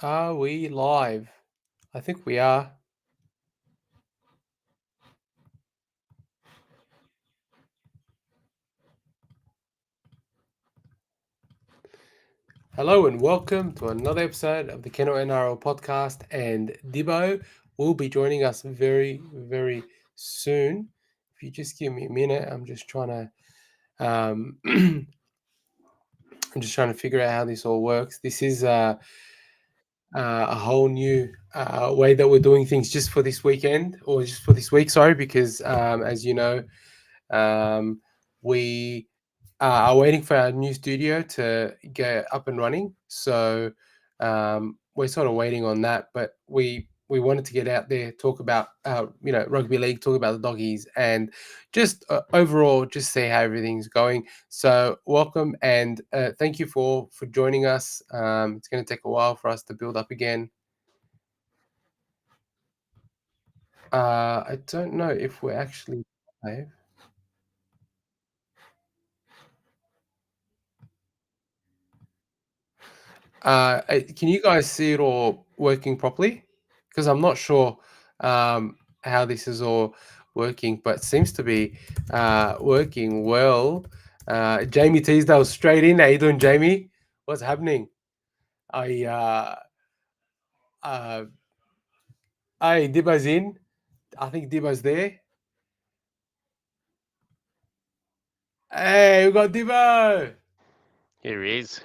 Are we live? I think we are. Hello and welcome to another episode of the Kennel NRL podcast. And Dibbo will be joining us very, very soon. If you just give me a minute, I'm just trying to figure out how this all works. This is a whole new way that we're doing things just for this weekend or just for this week. Sorry, because as you know, um, we are waiting for our new studio to get up and running. So we're sort of waiting on that, but we wanted to get out there, talk about rugby league, talk about the doggies, and just overall just see how everything's going. So welcome and thank you for joining us. It's going to take a while for us to build up again. I don't know if we're actually live. Can you guys see it all working properly? Because I'm not sure how this is all working, but seems to be working well. Jamie Teasdale straight in. How you doing, Jamie? What's happening? I uh, hey, Dibbo's in. I think Dibbo's there. Hey, we got Dibbo. Here he is.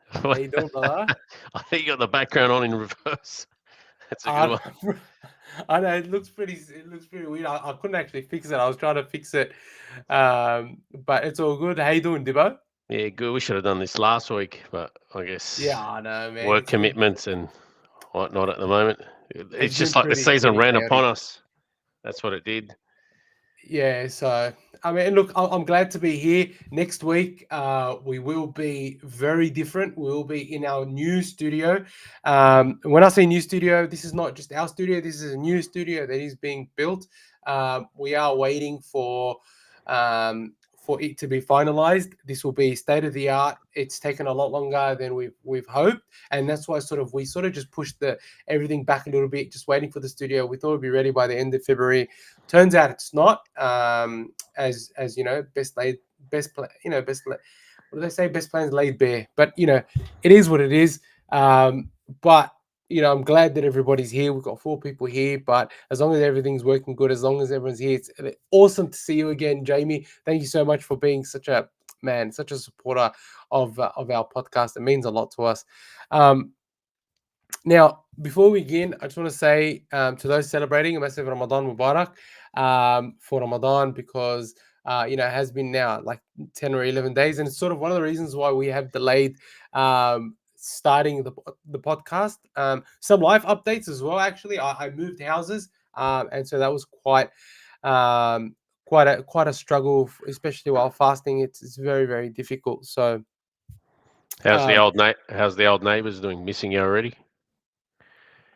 How you doing, brother? I think you got the background on in reverse. That's a good I one. know, I know it looks pretty. It looks pretty weird. I couldn't actually fix it. I was trying to fix it, but it's all good. How you doing, Dibbo? Yeah, good. We should have done this last week, but I Yeah, guess I know, man. work commitments and whatnot at the moment. It's It's been just like the pretty season ran chaotic. upon us. That's what it did. Yeah, so I mean, look, I'm glad to be here. Next week, we will be very different. We will be in our new studio. When I say new studio, this is not just our studio. This is a new studio that is being built. We are waiting for it to be finalized. This will be state of the art. It's taken a lot longer than we've hoped, and that's why we sort of just pushed the everything back a little bit, just waiting for the studio. We thought it'd be ready by the end of February. Turns out it's not. As you know, what do they say? Best plans laid bare. But it is what it is. But I'm glad that everybody's here. We've got 4 people here, but as long as everything's working good, as long as everyone's here, it's awesome to see you again, Jamie. Thank you so much for being such a supporter of our podcast. It means a lot to us. Now, before we begin, I just want to say to those celebrating a massive Ramadan Mubarak for Ramadan because it has been now like 10 or 11 days, and it's sort of one of the reasons why we have delayed starting the podcast. Some life updates as well. Actually, I moved houses, and so that was um, quite a struggle, especially while fasting. It's very very difficult. So. Um, How's the old neighbours doing? Missing you already?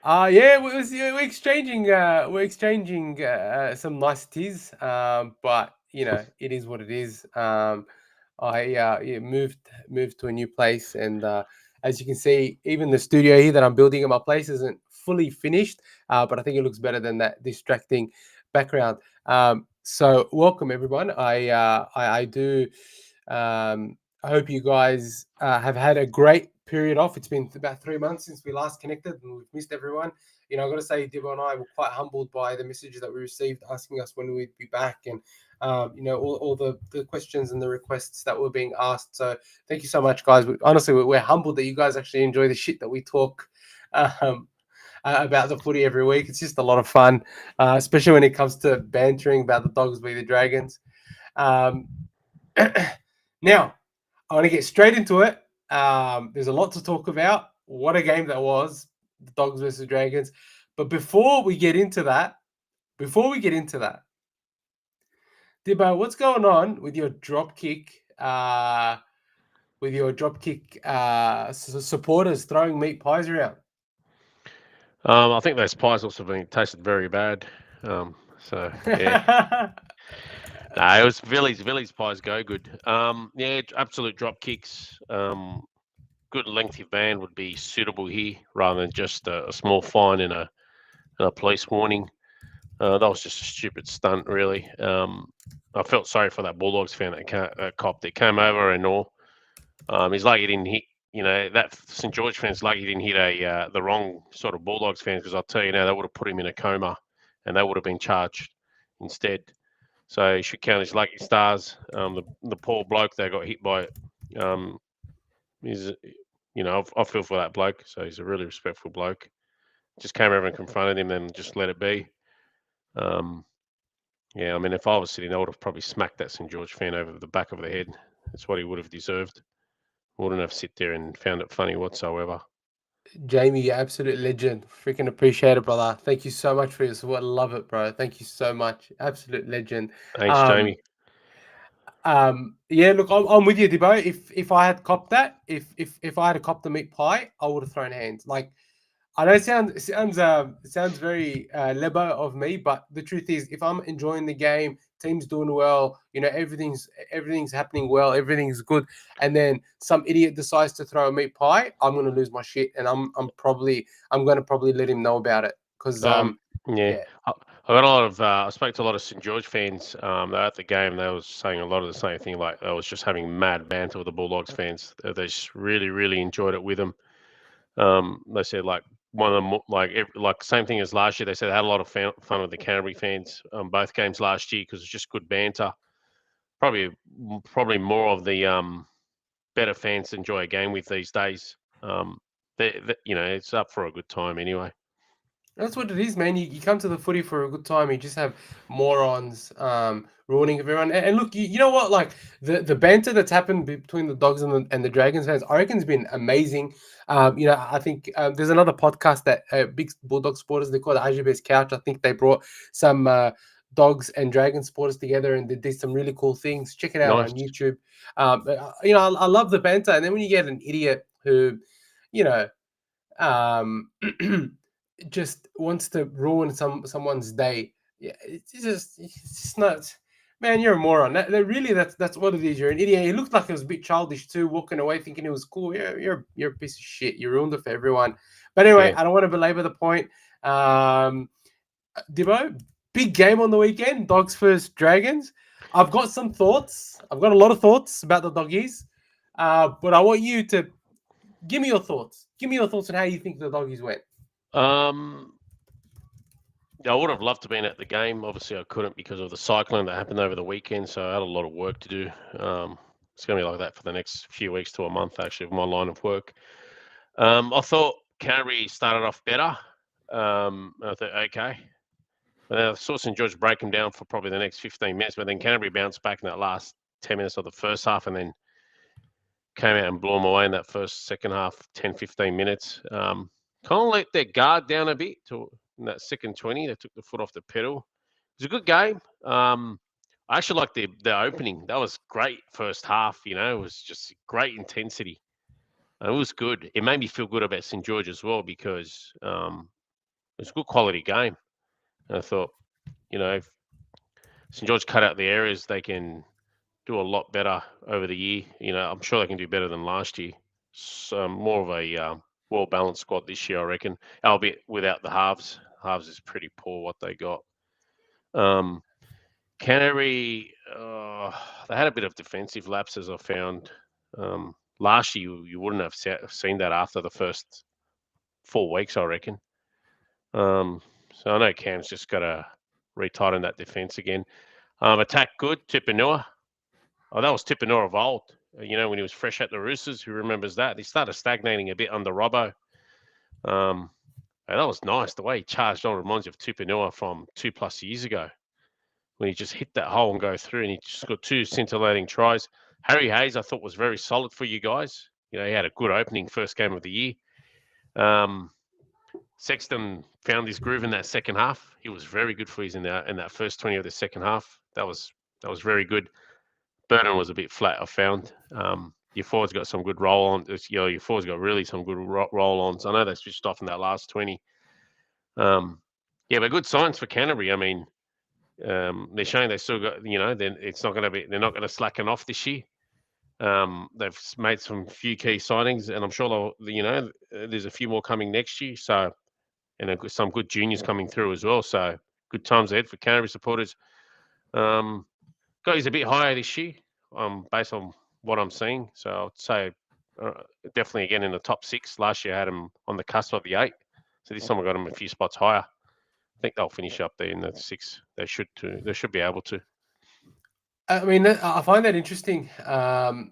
Yeah, we're exchanging some niceties, but it is what it is. I yeah, moved to a new place, and as you can see, even the studio here that I'm building at my place isn't fully finished, but I think it looks better than that distracting background. So welcome everyone. I do. I hope you guys have had a great period off. It's been about 3 months since we last connected, and we've missed everyone. I got to say, Dibbo and I were quite humbled by the messages that we received asking us when we'd be back, and all the questions and the requests that were being asked. So thank you so much, guys. Honestly, we're humbled that you guys actually enjoy the shit that we talk. Um, about the footy every week. It's just a lot of fun, especially when it comes to bantering about the Dogs v the Dragons. Um, now, I want to get straight into it. There's a lot to talk about. What a game that was, the Dogs versus Dragons. But Dibbo, what's going on with your drop kick? Supporters throwing meat pies around. I think those pies also been tasted very bad. So yeah. No, it was Villie's pies go good. Yeah, absolute drop kicks. good lengthy ban would be suitable here rather than just a small fine and a police warning. That was just a stupid stunt, really. I felt sorry for that Bulldogs fan cop that came over and all. He's like he didn't hit. That St George fan's like he didn't hit the wrong sort of Bulldogs fans because I'll tell you now, they would have put him in a coma, and they would have been charged instead. So he should count his lucky stars. The poor bloke that got hit by it, is I feel for that bloke. So he's a really respectful bloke. Just came over and confronted him, and just let it be. Um, yeah, I mean, if I was sitting, I would have probably smacked that St George fan over the back of the head. That's what he would have deserved. Wouldn't have sit there and found it funny whatsoever. Jamie, you absolute legend. Freaking appreciate it, brother. Thank you so much for your support. Love it, bro. Thank you so much. Absolute legend. Thanks, Um, Jamie. yeah, look, I'm with you, Debo. If I had copped that, if I had copped the meat pie, I would have thrown hands. Like, I know it sounds very lebo of me, but the truth is, if I'm enjoying the game, team's doing well, everything's happening well, everything's good, and then some idiot decides to throw a meat pie, I'm gonna lose my shit, and I'm gonna probably let him know about it because Um, yeah, yeah. I got a lot of. I spoke to a lot of St George fans. They were at the game. They was saying a lot of the same thing. Like I was just having mad banter with the Bulldogs fans. They just really, really enjoyed it with them. They said like one of them like same thing as last year. They said they had a lot of fun with the Canterbury fans both games last year because it's just good banter. Probably probably more of the better fans to enjoy a game with these days. It's up for a good time anyway. That's what it is, man. You come to the footy for a good time. You just have morons ruining everyone. And look, you know what? Like the banter that's happened between the Dogs and the Dragons fans, I reckon has been amazing. I think there's another podcast that big Bulldog supporters, they call it RGB's Couch. I think they brought some Dogs and Dragon supporters together and they did some really cool things. Check it out Nice. on YouTube. I love the banter. And then when you get an idiot who, you know, um, just wants to ruin someone's day. Yeah, it's just not. Man, you're a moron. That's what it is. You're an idiot. He looked like he was a bit childish too, walking away thinking it was cool. You're a piece of shit. You ruined it for everyone. But anyway, Yeah. I don't want to belabor the point. Dibbo, big game on the weekend. Dogs versus Dragons. I've got some thoughts. I've got a lot of thoughts about the doggies. But I want you to give me your thoughts. Give me your thoughts on how you think the doggies went. Um, yeah, I would have loved to been at the game. Obviously, I couldn't because of the cyclone that happened over the weekend. So I had a lot of work to do. It's going to be like that for the next few weeks to a month, actually, of my line of work. I thought Canterbury started off better. I thought, okay. But then I saw St George break them down for probably the next 15 minutes. But then Canterbury bounced back in that last 10 minutes of the first half and then came out and blew them away in that second half, 10, 15 minutes. Kind of let their guard down a bit in that second 20. They took the foot off the pedal. It was a good game. I actually liked the opening. That was great first half. It was just great intensity. And it was good. It made me feel good about St George as well because it was a good quality game. And I thought, if St George cut out the areas, they can do a lot better over the year. I'm sure they can do better than last year. So more of a well balanced squad this year, I reckon. Albeit without the halves. Halves is pretty poor what they got. Um, Canterbury, they had a bit of defensive lapses. I found last year you wouldn't have seen that after the first 4 weeks, I reckon. So I know Cam's just got to retighten that defense again. Attack good, Tupanua. Oh, that was Tupanua of old. When he was fresh at the Roosters, who remembers that? He started stagnating a bit under Robbo. Um, and that was nice. The way he charged on reminds you of Tupanua from 2+ years ago when he just hit that hole and go through and he just got two scintillating tries. Harry Hayes, I thought, was very solid for you guys. He had a good opening first game of the year. Sexton found his groove in that second half. He was very good for his in that first 20 of the second half. That was very good. Burton was a bit flat, I found. Your forwards got some good roll on. Your forwards got really some good roll ons. I know they switched off in that last 20. Yeah, but good signs for Canterbury. I mean, they're showing they still got. Then it's not going to be. They're not going to slacken off this year. They've made some few key signings, and I'm sure there's a few more coming next year. So, and some good juniors coming through as well. So, good times ahead for Canterbury supporters. Um, He's a bit higher this year, based on what I'm seeing. So I'd say uh, definitely again in the top six. Last year I had him on the cusp of the eight. So this time I got him a few spots higher. I think they'll finish up there in the six. They should too. They should be able to. I mean, I find that interesting. That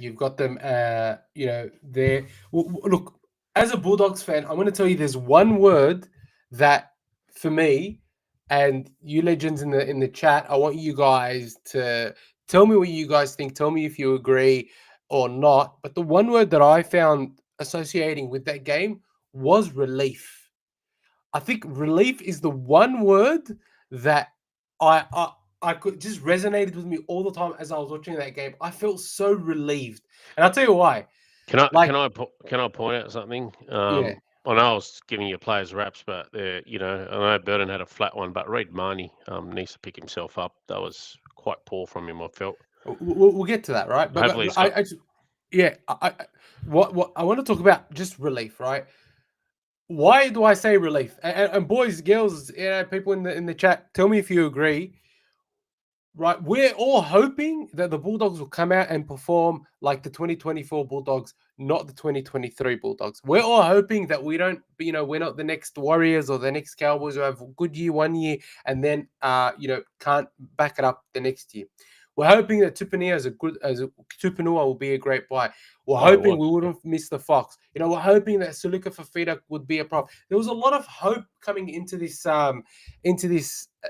you've got them. There. Look, as a Bulldogs fan, I'm going to tell you there's one word that, for me, and you legends in the chat, I want you guys to tell me what you guys think. Tell me if you agree or not. But the one word that I found associating with that game was relief. I think relief is the one word that I I, I could just resonated with me all the time as I was watching that game. I felt so relieved, and I'll tell you why. Can I Like, can I can I point out something? yeah, I know I was giving your players raps, but I know Burton had a flat one, but Reid Marnie needs to pick himself up. That was quite poor from him. I felt. we'll get to that, right? But Hopefully, but he's got. yeah, what I want to talk about just relief, right? Why do I say relief? And boys, girls, people in the chat, tell me if you agree. Right, we're all hoping that the Bulldogs will come out and perform like the 2024 Bulldogs, not the 2023 Bulldogs. We're all hoping that we don't, we're not the next Warriors or the next Cowboys who have a good year one year and then, can't back it up the next year. We're hoping that Tupanua will be a great buy. We're Oh, it hoping we was. Yeah. wouldn't miss the Fox. We're hoping that Suluka Fafita would be a prop. There was a lot of hope coming into this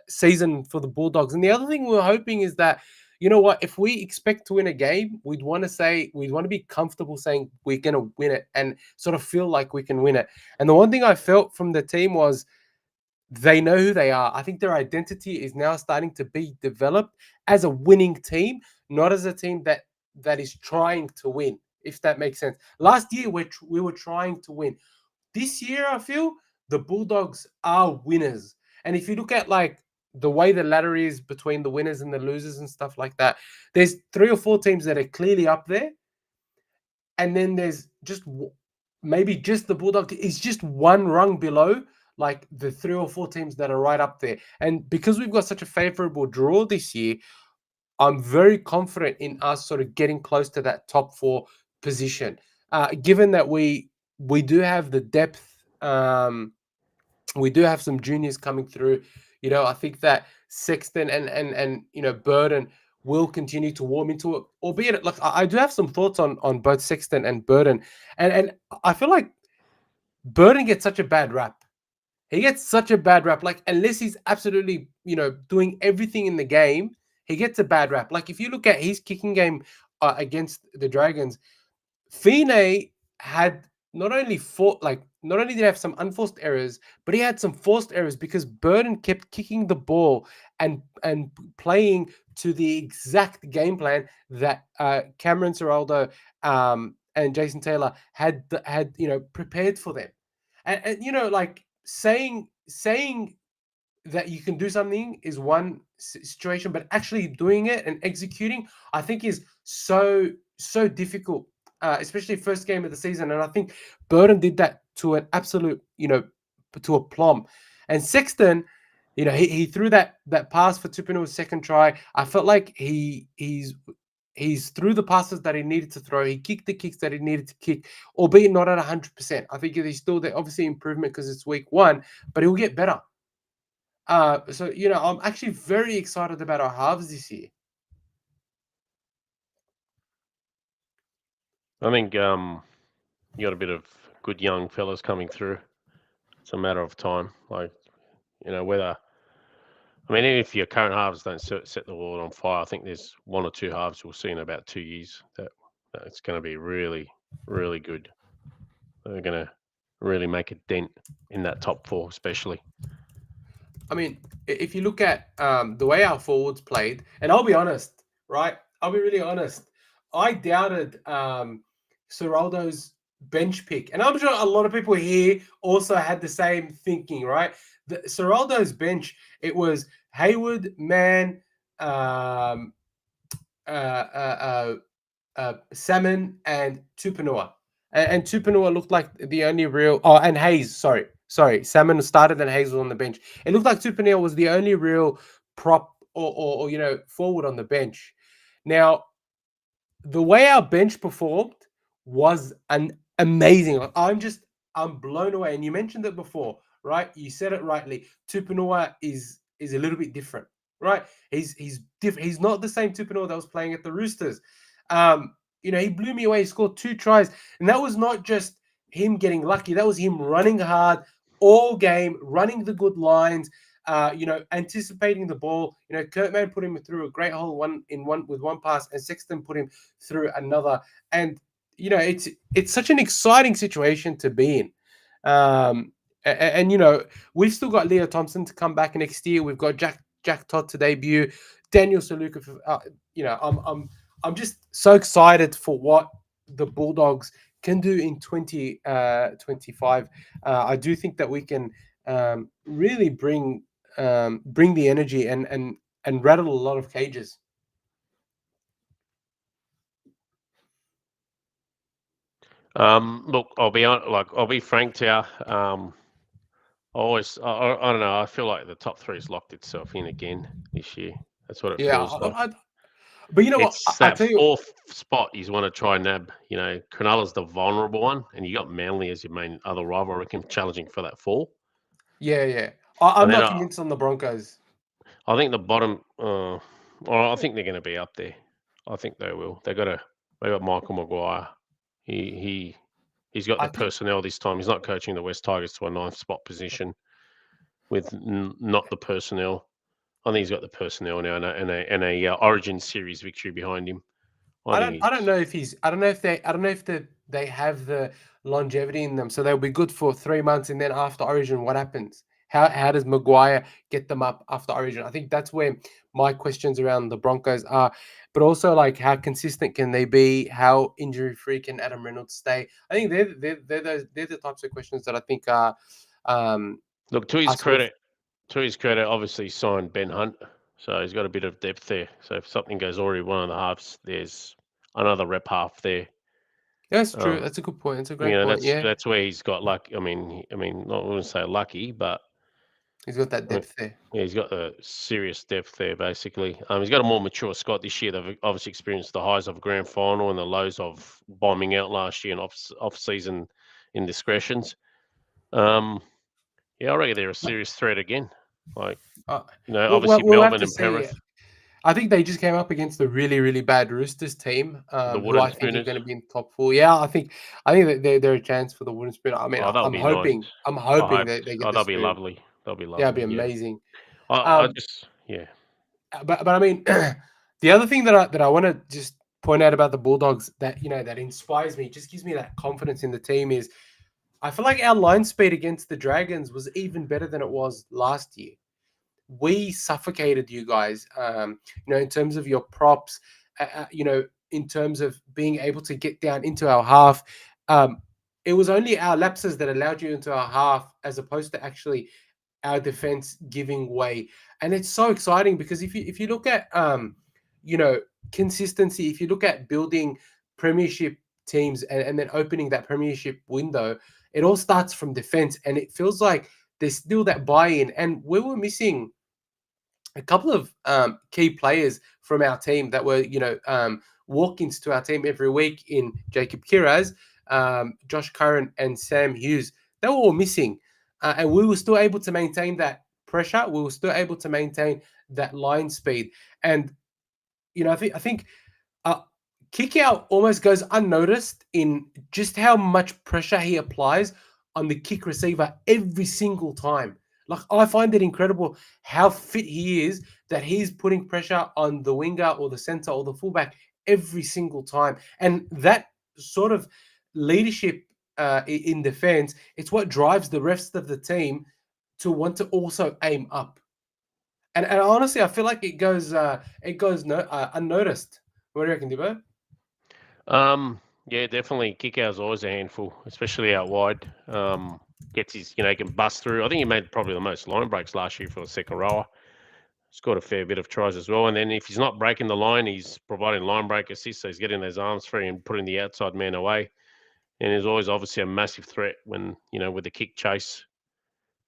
season for the Bulldogs. And the other thing we're hoping is that, you know what, if we expect to win a game, we'd want to be comfortable saying we're going to win it and sort of feel like we can win it. And the one thing I felt from the team was they know who they are. I think their identity is now starting to be developed as a winning team, not as a team that is trying to win, if that makes sense. Last year, we were trying to win. This year, I feel the Bulldogs are winners. And if you look at like the way the ladder is between the winners and the losers and stuff like that, there's 3 or 4 teams that are clearly up there. And then there's maybe just the Bulldog is just one rung below like the 3 or 4 teams that are right up there. And because we've got such a favorable draw this year, I'm very confident in us sort of getting close to that top 4 position. Given that we do have the depth, we do have some juniors coming through. I think that Sexton and Burden will continue to warm into it. Albeit, like I do have some thoughts on both Sexton and Burden, and I feel like Burden gets such a bad rap. He gets such a bad rap. Like unless he's absolutely doing everything in the game, he gets a bad rap. Like if you look at his kicking game against the Dragons, Fine had not only did he have some unforced errors, but he had some forced errors because Burden kept kicking the ball and playing to the exact game plan that Cameron Ciraldo and Jason Taylor had prepared for them, and like saying that you can do something is one situation, but actually doing it and executing, I think, is so difficult, especially first game of the season. And I think Burton did that to an absolute, to a plumb. And Sexton, he threw that pass for Tupinua's second try. I felt like he's threw the passes that he needed to throw. He kicked the kicks that he needed to kick, albeit not at 100%. I think he's still there, obviously improvement because it's week 1, but he'll get better. So I'm actually very excited about our halves this year. I think you got a bit of good young fellas coming through. It's a matter of time. Like whether. I mean, even if your current halves don't set the world on fire, I think there's 1 or 2 halves we'll see in about 2 years that it's going to be really, really good. They're going to really make a dent in that top 4, especially. I mean, if you look at the way our forwards played, and I'll be honest, right? I'll be really honest. I doubted Ciraldo's bench pick, and I'm sure a lot of people here also had the same thinking, right? Ciraldo's bench, it was Hayward, Mann, Salmon and Tupanua. And Tupanua looked like the only real. Oh, and Hayes. Sorry. Salmon started and Hayes was on the bench. It looked like Tupanua was the only real prop or forward on the bench. Now, the way our bench performed was an amazing. Like, I'm blown away. And you mentioned it before, right? You said it rightly. Tupanua is a little bit different, right? He's different. He's not the same Tupanua that was playing at the Roosters. He blew me away. He scored 2 tries, and that was not just him getting lucky. That was him running hard all game, running the good lines. Anticipating the ball. Kurtman put him through a great hole one with one pass, and Sexton put him through another. And it's such an exciting situation to be in. We've still got Leo Thompson to come back next year. We've got Jack Todd to debut, Daniel Saluka. I'm just so excited for what the Bulldogs can do in 2025. I do think that we can really bring the energy and rattle a lot of cages. Look, I'll be frank to you. I don't know. I feel like the top three has locked itself in again this year. That's what it Yeah, feels like. but you know what? It's I that tell you, fourth spot you want to try and nab. Cronulla's the vulnerable one, and you got Manly as your main other rival, I reckon, challenging for that fall. yeah. And I'm then not convinced on the Broncos. I think the bottom. Well, I think they're going to be up there. I think they will. They got Michael Maguire. He's got I the think personnel this time. He's not coaching the West Tigers to a ninth spot position with not the personnel. I think he's got the personnel now and a Origin series victory behind him. I think I don't he's know if he's I don't know if they have the longevity in them, so they'll be good for 3 months, and then after Origin, what happens? How does Maguire get them up after Origin? I think that's where my questions around the Broncos are, but also like how consistent can they be? How injury free can Adam Reynolds stay? I think they're the types of questions that I think are look are sort of to his credit. Obviously, he signed Ben Hunt, so he's got a bit of depth there. So if something goes already one of the halves, there's another rep half there. yeah, that's true. Um, That's a good point. It's a great point. Yeah, that's where he's got luck. Not want to say lucky, but he's got that I mean, depth there. yeah, he's got the serious depth there. Basically, he's got a more mature squad this year. They've obviously experienced the highs of a grand final and the lows of bombing out last year and off season indiscretions. Yeah, I reckon they're a serious threat again. Like Uh, obviously we'll have Melbourne to and see. Penrith, I think they just came up against a really, really bad Roosters team, the who wooden I think are spooners. going to be in top four. Yeah, I think that they're a chance for the wooden spoon. I mean, Oh, that'll I'm be nice. hoping, I hope. that they get Oh, the that'll be spoon. lovely. That'll be Yeah, it'd be lovely. Yeah. amazing. I Um, just yeah. but I mean, the other thing that I want to just point out about the Bulldogs that that inspires me, just gives me that confidence in the team is I feel like our line speed against the Dragons was even better than it was last year. We suffocated you guys, in terms of your props, in terms of being able to get down into our half. Um, it was only our lapses that allowed you into our half as opposed to actually our defense giving way. And it's so exciting because if you look at you know consistency, if you look at building premiership teams and then opening that premiership window, it all starts from defense, and it feels like there's still that buy-in, and we were missing a couple of key players from our team that were, walk-ins to our team every week in Jacob Kiraz, Josh Curran, and Sam Hughes. They were all missing, and we were still able to maintain that pressure. We were still able to maintain that line speed, and I think uh, kick out almost goes unnoticed in just how much pressure he applies on the kick receiver every single time. Like, I find it incredible how fit he is that he's putting pressure on the winger or the center or the fullback every single time. And that sort of leadership in defense, it's what drives the rest of the team to want to also aim up. And honestly, I feel like it goes unnoticed. What do you reckon, Dibbo? Yeah, definitely. Kickout's always a handful, especially out wide. Gets his, he can bust through. I think he made probably the most line breaks last year for a second rower. scored a fair bit of tries as well. And then if he's not breaking the line, he's providing line break assists. So he's getting those arms free and putting the outside man away. And he's always obviously a massive threat when, with the kick chase,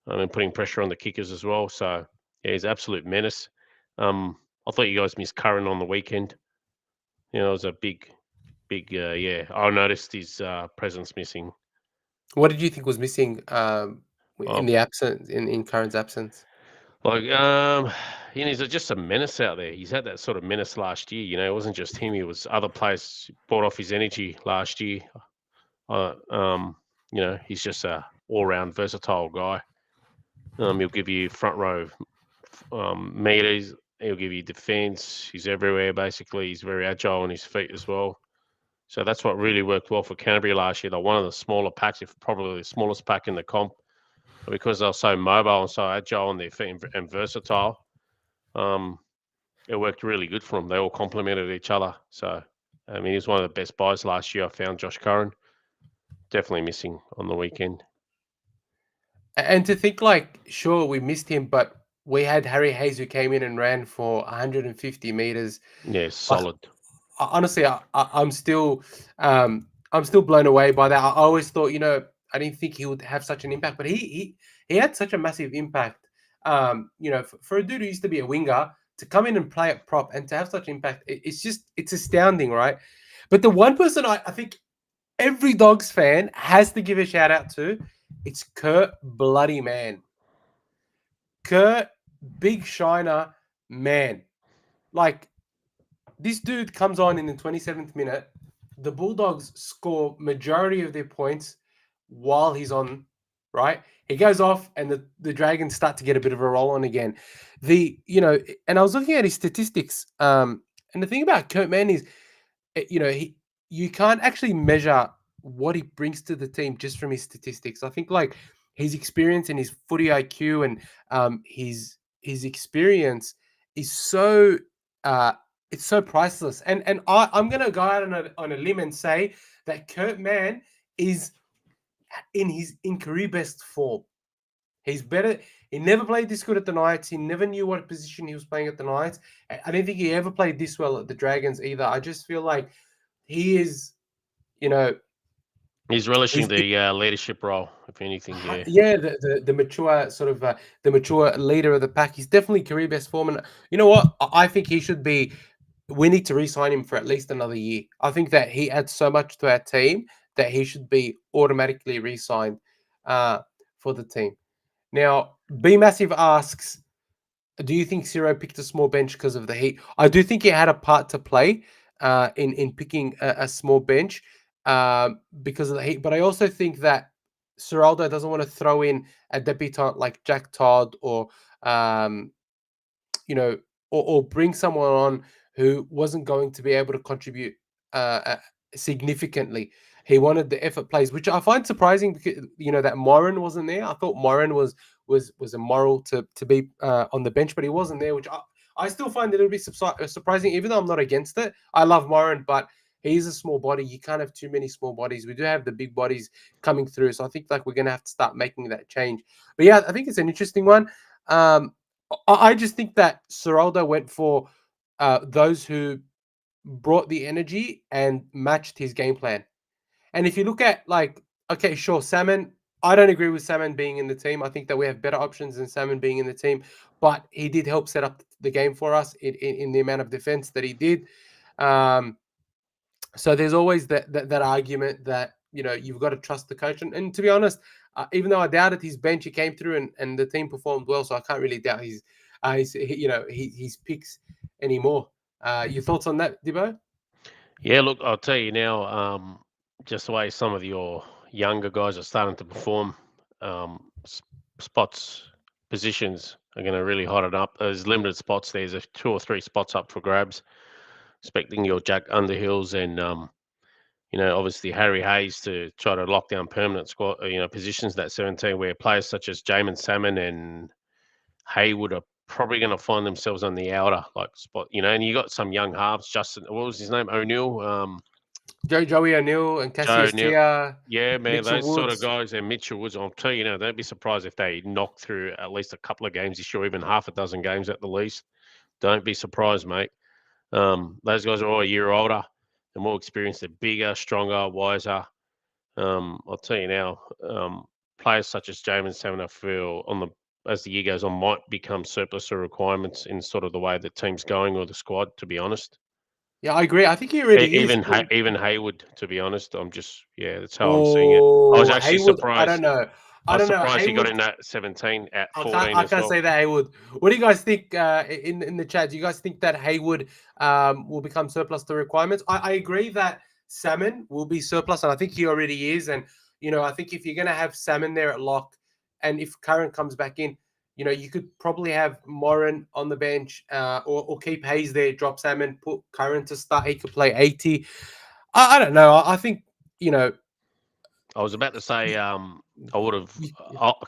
and putting pressure on the kickers as well. So yeah, he's an absolute menace. I thought you guys missed Curran on the weekend. It was a big, yeah. I noticed his presence missing. What did you think was missing in Oh, the absence in Curran's absence? like, he's just a menace out there. He's had that sort of menace last year. It wasn't just him. It was other players bought off his energy last year. Uh, um, he's just a all-round versatile guy. He'll give you front row meters. He'll give you defense. He's everywhere basically. He's very agile on his feet as well. So that's what really worked well for Canterbury last year. They're one of the smaller packs, if probably the smallest pack in the comp, but because they're so mobile and so agile on their feet and versatile. Um, it worked really good for them. They all complemented each other. So, he was one of the best buys last year. I found Josh Curran definitely missing on the weekend. And to think like, sure, we missed him, but we had Harry Hayes who came in and ran for 150 meters. Yeah, Like, solid. honestly, I'm still blown away by that. I always thought, I didn't think he would have such an impact, but he had such a massive impact. For a dude who used to be a winger to come in and play at prop and to have such impact, it's astounding, right? But the one person I think every Dogs fan has to give a shout out to, it's Kurt Bloody Man. Kurt, big shiner, man. Like, this dude comes on in the 27th minute. The Bulldogs score majority of their points while he's on, right? He goes off and the Dragons start to get a bit of a roll on again. And I was looking at his statistics. And the thing about Kurt Mann is, you can't actually measure what he brings to the team just from his statistics. I think like his experience and his footy IQ and his experience is so it's so priceless. And I'm gonna go out on a limb and say that Kurt Mann is in career best form. He's better. He never played this good at the Knights. He never knew what position he was playing at the Knights. I don't think he ever played this well at the Dragons either. I just feel like he is, you know, He's relishing he's the leadership role, if anything. Yeah. yeah, the mature sort of the mature leader of the pack. He's definitely career best form, and you know what? I think he should be. We need to re-sign him for at least another year. I think that he adds so much to our team that he should be automatically re-signed for the team. Now, B Massive asks, do you think Ciro picked a small bench because of the heat? I do think he had a part to play in picking a small bench because of the heat. But I also think that Seraldo doesn't want to throw in a debutant like Jack Todd um, or bring someone on who wasn't going to be able to contribute significantly. He wanted the effort plays, which I find surprising because that Moran wasn't there. I thought Moran was a moral to be on the bench, but he wasn't there, which I still find a little bit surprising, even though I'm not against it. I love Moran, but he's a small body. You can't have too many small bodies. We do have the big bodies coming through, so I think like we're gonna have to start making that change. But yeah, I think it's an interesting one. I just think that Seraldo went for those who brought the energy and matched his game plan. And if you look at okay, sure, Salmon, I don't agree with Salmon being in the team. I think that we have better options than Salmon being in the team, but he did help set up the game for us in the amount of defense that he did. So there's always that argument that you've got to trust the coach. And to be honest, even though I doubted his bench, he came through and the team performed well. So I can't really doubt his picks anymore. Your thoughts on that, Dibbo? Yeah, look, I'll tell you now, just the way some of your younger guys are starting to perform, spots, positions are going to really hot it up. There's limited spots. There's 2 or 3 spots up for grabs. Expecting your Jack Underhills and, obviously Harry Hayes to try to lock down permanent squad, positions in that 17 where players such as Jamin Salmon and Haywood are probably going to find themselves on the outer spot, and you got some young halves. Justin, what was his name? O'Neill, Joey O'Neill and Joe Cassius O'Neill. Tia, Yeah, man, Mitchell those sort of Woods. guys and Mitchell Woods. I'll tell you, don't be surprised if they knock through at least a couple of games this year, even half a dozen games at the least. Don't be surprised, mate. Those guys are all a year older, they're more experienced, they're bigger, stronger, wiser. I'll tell you now, players such as Jamin Salmon, I feel on the as the year goes on, might become surplus of requirements in sort of the way the team's going or the squad. To be honest, Yeah, I agree. I think he already is. Even Hayward. To be honest, that's how I'm seeing it. I was Oh, actually Haywood, I don't surprised. know. I I was don't know. surprised he got Haywood, in at 17 at I can't. 14 I as can't well. say that Haywood. What do you guys think in the chat? Do you guys think that Haywood will become surplus to requirements? I agree that Salmon will be surplus, and I think he already is. And I think if you're going to have Salmon there at lock, and if Curran comes back in, you could probably have Morin on the bench, or keep Hayes there, drop Salmon, put Curran to start. He could play 80. I don't know. I think you know. I was about to say, I would have y-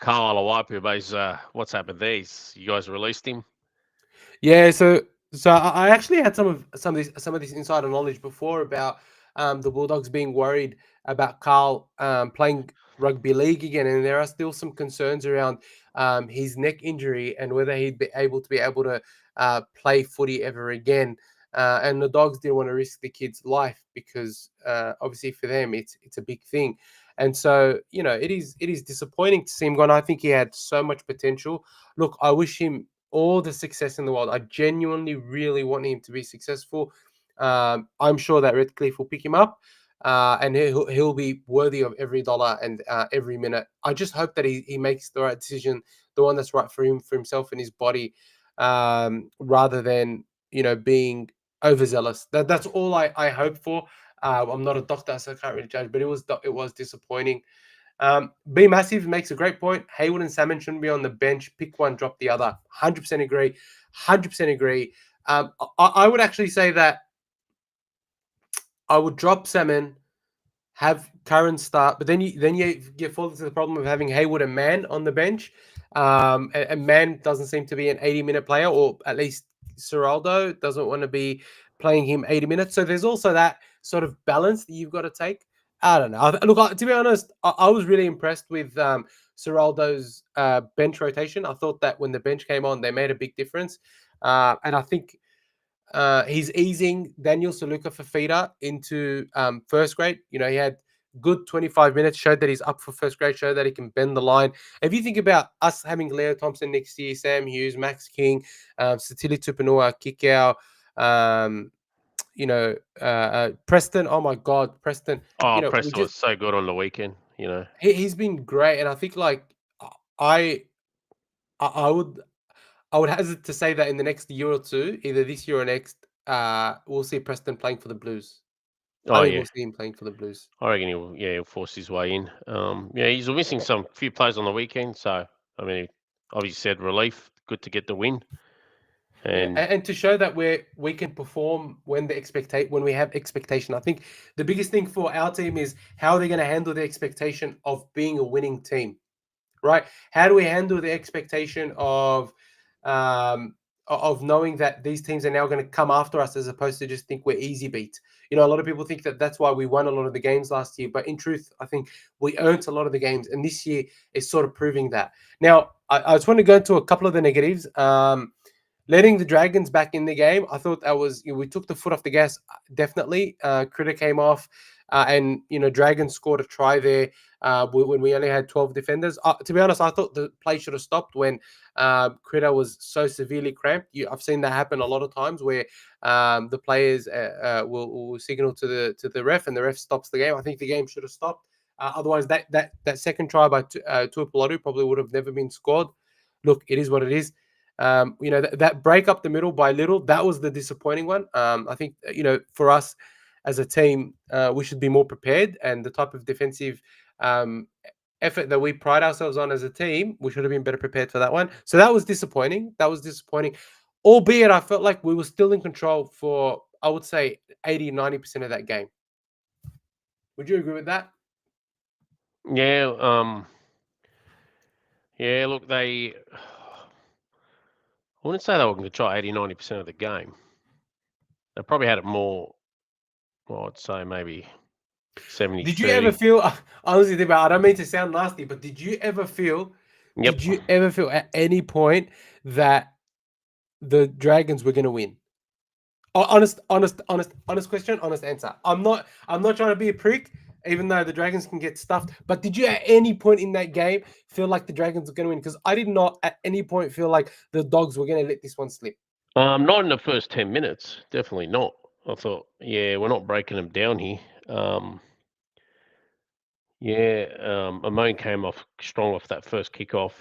Carl Alawaipu, but what's happened there? You guys released him. Yeah, so I actually had some of this insider knowledge before about the Bulldogs being worried about Carl playing rugby league again, and there are still some concerns around his neck injury and whether he'd be able to play footy ever again. And the Dogs didn't want to risk the kid's life because obviously for them it's a big thing, and so it is disappointing to see him gone. I think he had so much potential. Look, I wish him all the success in the world. I genuinely really want him to be successful. I'm sure that Redcliffe will pick him up, and he'll be worthy of every dollar and every minute. I just hope that he makes the right decision, the one that's right for him, for himself and his body, rather than being overzealous. That's all I hope for. I'm not a doctor, so I can't really judge, but it was disappointing. B Massive makes a great point. Hayward and Salmon shouldn't be on the bench. Pick one, drop the other. 100% agree. 100% agree. I would actually say that I would drop Salmon, have Curran start, but then you fall into the problem of having Hayward and Mann on the bench. And Mann doesn't seem to be an 80-minute player, or at least Seraldo doesn't want to be playing him 80 minutes. So there's also that sort of balance that you've got to take. I don't know. Look, to be honest, I was really impressed with Seraldo's bench rotation. I thought that when the bench came on, they made a big difference. And I think he's easing Daniel Saluka Fafita into first grade. He had good 25 minutes, showed that he's up for first grade, showed that he can bend the line. If you think about us having Leo Thompson next year, Sam Hughes, Max King, Satili Tupanua, Kikau, um, Preston. Oh my God, Preston. Oh, We Preston just was so good on the weekend. he's been great, and I think like I I would hazard to say that in the next year or two, either this year or next, we'll see Preston playing for the Blues. I Oh think yeah, we'll see him playing for the Blues. I reckon he'll force his way in. He's missing some few players on the weekend, so I mean, obviously said relief. Good to get the win, Yeah, and and to show that we can perform when we have expectation. I think the biggest thing for our team is how they're going to handle the expectation of being a winning team. Right? How do we handle the expectation of knowing that these teams are now going to come after us as opposed to just think we're easy beat? A lot of people think that that's why we won a lot of the games last year, but in truth, I think we earned a lot of the games, and this year is sort of proving that. Now, I just want to go into a couple of the negatives. Letting the Dragons back in the game, I thought that was we took the foot off the gas. Definitely, Critter came off, and Dragons scored a try there when we only had 12 defenders. To be honest, I thought the play should have stopped when Critter was so severely cramped. I've seen that happen a lot of times where the players will signal to the ref, and the ref stops the game. I think the game should have stopped. Otherwise, that second try by Tuipulotu probably would have never been scored. Look, it is what it is. That break up the middle by little, that was the disappointing one. I think for us as a team, we should be more prepared, and the type of defensive um, effort that we pride ourselves on as a team, we should have been better prepared for that one. So that was disappointing. Albeit I felt like we were still in control for, I would say, 80-90% of that game. Would you agree with that? yeah, yeah. Look, I wouldn't say they were in control 80-90% of the game. They probably had it more. Well, I'd say maybe Did you ever 70-30. feel, honestly, I don't mean to sound nasty, but did you ever feel Yep. at any point that the Dragons were going to win. Honest question, honest answer. I'm not trying to be a prick, even though the Dragons can get stuffed. But did you at any point in that game feel like the Dragons were going to win? Because I did not at any point feel like the Dogs were going to let this one slip. Not in the first 10 minutes. Definitely not. I thought, yeah, we're not breaking them down here. Amone came off strong off that first kickoff.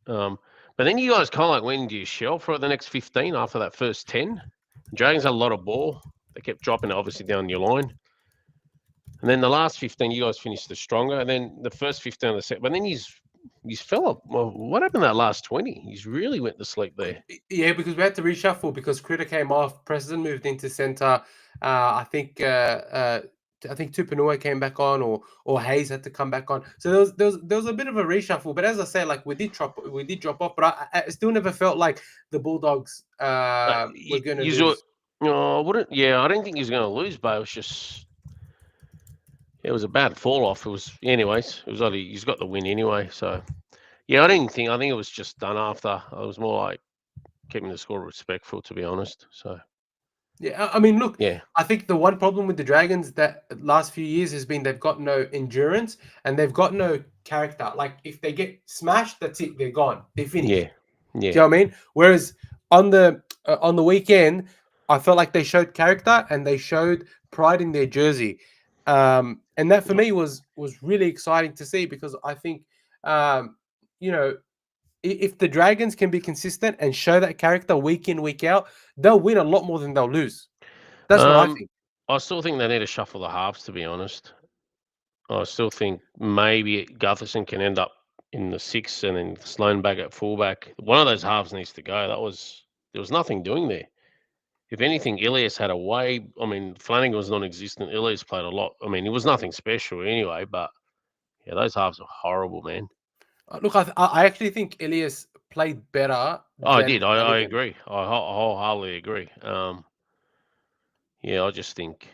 But then you guys kind of like went into your shell for the next 15 after that first 10. Dragons had a lot of ball. They kept dropping it obviously down your line. And then the last 15, you guys finished the stronger. And then the first 15 of the set. But then he's fell up. Well, what happened that last 20? He's really went to sleep there. Yeah, because we had to reshuffle because Critter came off. Preston moved into center. I think Tupanua came back on, or Hayes had to come back on. So there was a bit of a reshuffle. But as I say, like we did drop off. But I still never felt like the Bulldogs were going to lose. I wouldn't. Yeah, I didn't think he was going to lose, but it was just. It was a bad fall off. It was, anyways. It was only he's got the win anyway. So, yeah, I didn't think. I think it was just done after. I was more like keeping the score respectful, to be honest. So, Yeah, I mean, look, yeah, I think the one problem with the Dragons that last few years has been they've got no endurance and they've got no character. Like if they get smashed, that's it. They're gone. They're finished. yeah, Do you yeah. know what I mean? Whereas on the weekend, I felt like they showed character and they showed pride in their jersey, and that for me was really exciting to see because I think, um, you know, if the Dragons can be consistent and show that character week in week out, they'll win a lot more than they'll lose. That's what I Um, think. I still think they need to shuffle the halves, to be honest. I still think maybe Gutherson can end up in the six and then Sloan back at fullback. One of those halves needs to go. There was nothing doing there. If anything, Ilias had a way. I mean, Flanagan was non-existent. Ilias played a lot. I mean, it was nothing special anyway. But yeah, those halves are horrible, man. Look, I actually think Elias played better Oh, I than did. I Flanagan. agree. I wholeheartedly agree. Yeah, I just think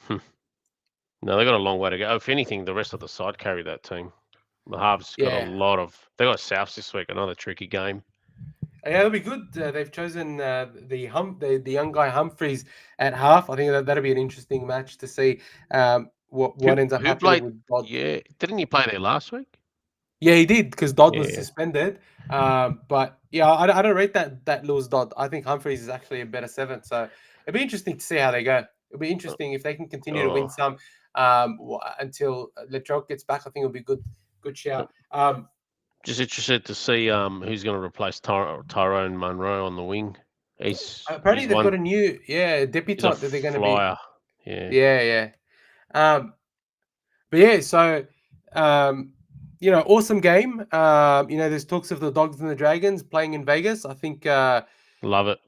no, they got a long way to go. If anything, the rest of the side carry that team. The halves got a Yeah, lot of. They got Souths this week. Another tricky game. yeah, it'll be good. They've chosen the young guy Humphreys at half. I think that'll be an interesting match to see what ends up Who happening played? with Dodd. Yeah, didn't he play there last week? Yeah, he did because Dodd was Yeah. suspended. But yeah, I don't rate that Lewis Dodd. I think Humphreys is actually a better seven. So it'll be interesting to see how they go. It'll be interesting if they can continue to win Oh, some until Latrell gets back. I think it'll be good shout. just interested to see who's going to replace Tyrone Munro on the wing. Apparently He's they've got one. a new He's a debutant that they're going to be. flyer. Yeah. Yeah. Um, but yeah, so um, awesome game. There's talks of the Dogs and the Dragons playing in Vegas. I think Love it.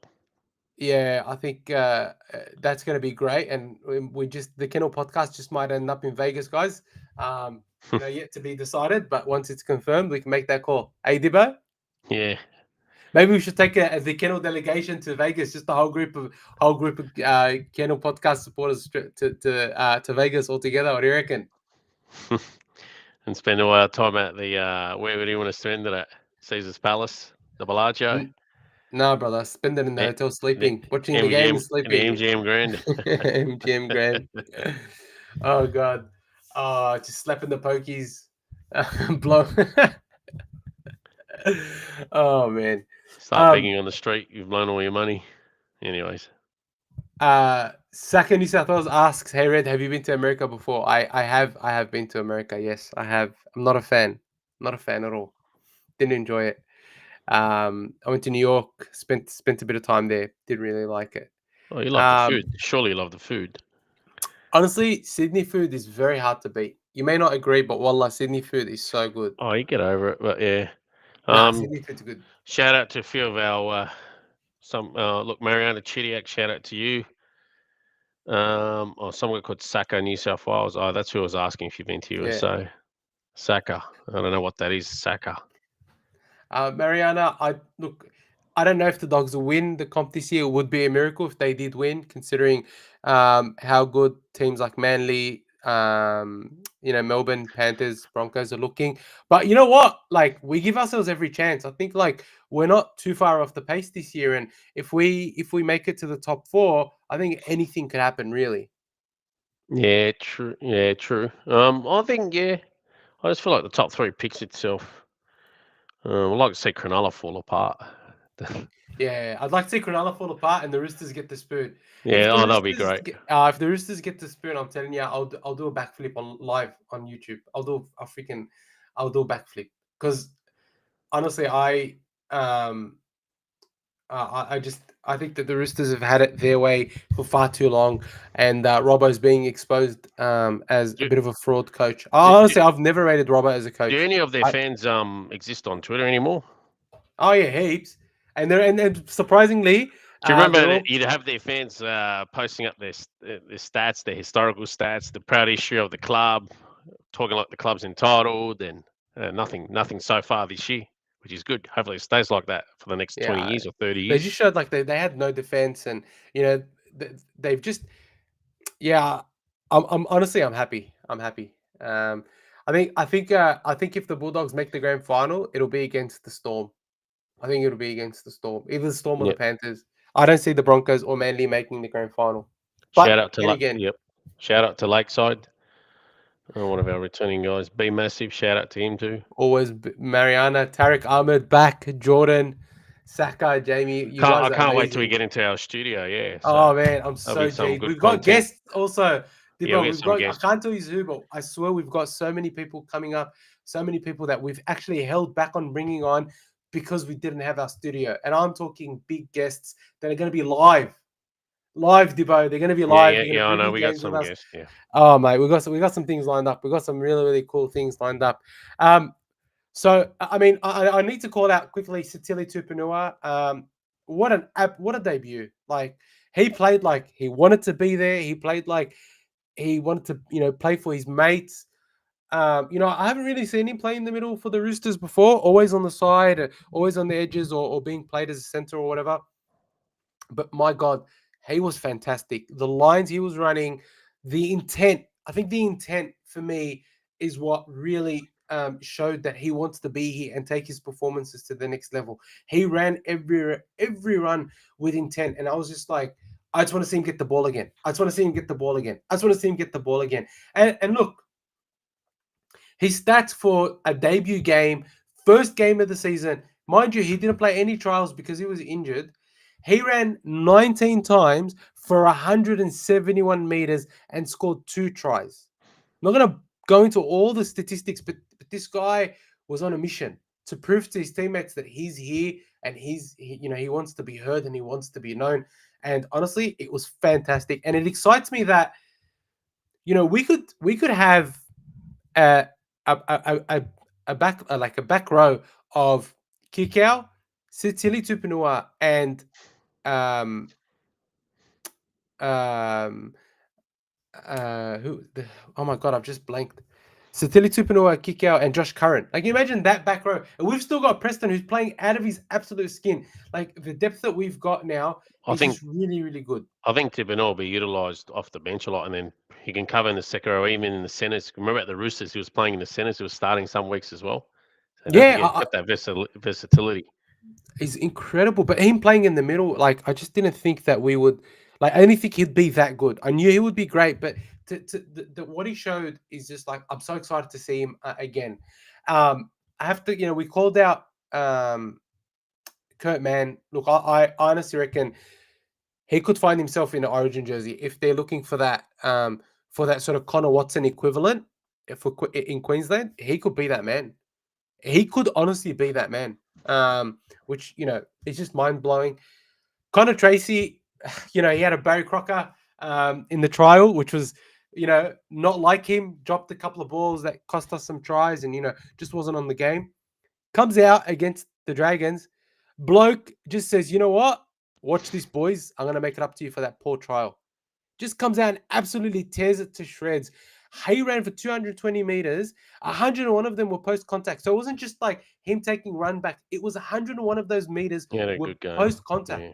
yeah, I think that's going to be great, and we just the Kennel podcast just might end up in Vegas, guys. Yet to be decided, but once it's confirmed, we can make that call. Hey, Dibbo? Yeah. Maybe we should take the Kennel delegation to Vegas, just the whole group of Kennel podcast supporters to Vegas all together. What do you reckon? And spend a while of time at the where would you want to spend it at? Caesar's Palace, the Bellagio, No, brother. Spend it in the the, hotel the sleeping, watching the game MGM, and the sleeping. MGM Grand. MGM Grand. Oh God. Oh, just slapping the pokies. Blow. Oh man. Start begging on the street. You've blown all your money. Anyways. Saka New South Wales asks, "Hey Red, have you been to America before?" I have been to America. Yes, I have. I'm not a fan. Not a fan at all. Didn't enjoy it. I went to New York. Spent a bit of time there. Didn't really like it. Oh, you love the Um, food. Surely you love the food. Honestly, Sydney food is very hard to beat. You may not agree, but wallah, Sydney food is so good. Oh, you get over it. But yeah. Nah, Um, Sydney food's good. Shout out to a few of our look, Mariana Chidiak, shout out to you. Or someone called Saka, New South Wales. Oh, that's who I was asking if you've been to Yeah. USA. Saka. I don't know what that is. Saka. Mariana, I don't know if the Dogs will win the comp this year. It would be a miracle if they did win, considering how good teams like Manly, Melbourne Panthers, Broncos are looking. But you know what? Like we give ourselves every chance. I think like we're not too far off the pace this year, and if we make it to the top four, I think anything could happen. Really. Yeah, true. Yeah, true. I think I just feel like the top three picks itself. I'd like to see Cronulla fall apart. Yeah, I'd like to see Cronulla fall apart and the Roosters get the spoon. If Yeah, the oh, that'll be Roosters great. get, if the Roosters get the spoon, I'm telling you, I'll do a backflip on live on YouTube. I'll do a backflip because honestly, um I think that the Roosters have had it their way for far too long, and Robbo's being exposed as a Do, bit of a fraud coach. do, do, Honestly, I've never rated Robbo as a do coach. any of their I, fans exist on Twitter anymore? oh yeah, heaps, and surprisingly, Do you remember they're that all you'd have their fans posting up their stats, their historical stats, the proud history of the club, talking like the club's entitled, and nothing so far this year, which is good. Hopefully, it stays like that for the next 20 yeah, years or 30 they years. just showed like they had no defense, and you know they've just yeah. I'm honestly I'm happy. I'm happy. Um, I think if the Bulldogs make the grand final, it'll be against the Storm. I think it'll be against the Storm, either the Storm or the Yep. Panthers. I don't see the Broncos or Manly making the grand final. But then again, Yep. Shout out to Lakeside, one of our returning guys. Be massive. Shout out to him too. always Mariana, Tarek Ahmed back, Jordan, Saka, Jamie. You I guys are can't wait till we amazing. get into our studio. Yeah, so Oh man, I'm that'll be so some G'd. good We've got content. guests also. Yeah, Dibbo, we get we've some got I guests. can't tell you who, but I swear we've got so many people coming up, so many people that we've actually held back on bringing on because we didn't have our studio. And I'm talking big guests that are going to be live. Live, Dibbo. They're going to be Yeah, live. yeah, They're going yeah. to I know preview we got games with some us. guests. Yeah. Oh mate, we got some things lined up. We've got some really, really cool things lined up. Um, so I mean, I need to call out quickly Satili Tupanua. What a debut! Like he played like he wanted to be there. He played like he wanted to, play for his mates. I haven't really seen him play in the middle for the Roosters before. Always on the side, always on the edges, or being played as a center or whatever. But my God, he was fantastic. The lines he was running, the intent. I think the intent for me is what really showed that he wants to be here and take his performances to the next level. He ran every run with intent, and I was just like, I just want to see him get the ball again. I just want to see him get the ball again. I just want to see him get the ball again. And look, his stats for a debut game, first game of the season, mind you, he didn't play any trials because he was injured. He ran 19 times for 171 meters and scored 2 tries. I'm not going to go into all the statistics, but this guy was on a mission to prove to his teammates that he's here and he wants to be heard and he wants to be known. And honestly, it was fantastic, and it excites me that we could have a a a, a, a back row of Kikau, Sitili Tupanua, and um um who the, oh my god, I've just blanked. Sitili Tupanua, Kikau, and Josh Curran. Like you imagine that back row. And we've still got Preston who's playing out of his absolute skin. Like the depth that we've got now I is think just really, really good. I think Tibbin will be utilised off the bench a lot, and then he can cover in the second row, even in the centres. Remember at the Roosters, he was playing in the centres. He was starting some weeks as well. So don't Yeah, forget, he's got that versatility. he's incredible. But him playing in the middle, like I just didn't think that we would. Like I didn't think he'd be that good. I knew he would be great, but what he showed is just like I'm so excited to see him again. I have to, we called out Kurt Mann. Look, I honestly reckon he could find himself in an Origin jersey if they're looking for that sort of Connor Watson equivalent in Queensland. He could be that man. He could honestly be that man. Which is just mind blowing. Connor Tracy, he had a Barry Crocker in the trial, which was not like him. Dropped a couple of balls that cost us some tries, and just wasn't on the game. Comes out against the Dragons. Bloke just says, you know what? Watch this, boys. I'm gonna make it up to you for that poor trial. Just comes out and absolutely tears it to shreds. He ran for 220 meters. 101 of them were post contact. So it wasn't just like him taking run back. It was 101 of those meters He had a were good game. post contact. Yeah.